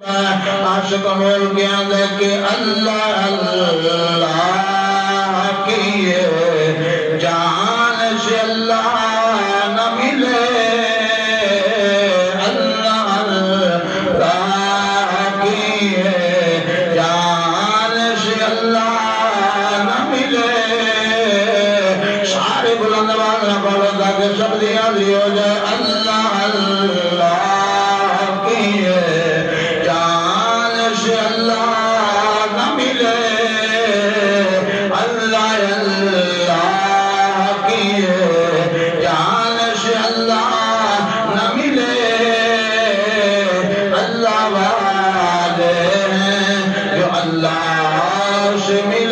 عاشق ہو گیا کہ اللہ اللہ کی جان سے اللہ نہ ملے اللہ اللہ کی جان سے اللہ نہ ملے سارے بلند آواز نہ پڑھو تاکہ سب دیا دی ہو جائے اللہ اللہ کی جان سے اللہ نہ ملے اللہ اللہ کی جان سے اللہ نہ ملے اللہ والے ہیں جو اللہ سے ملے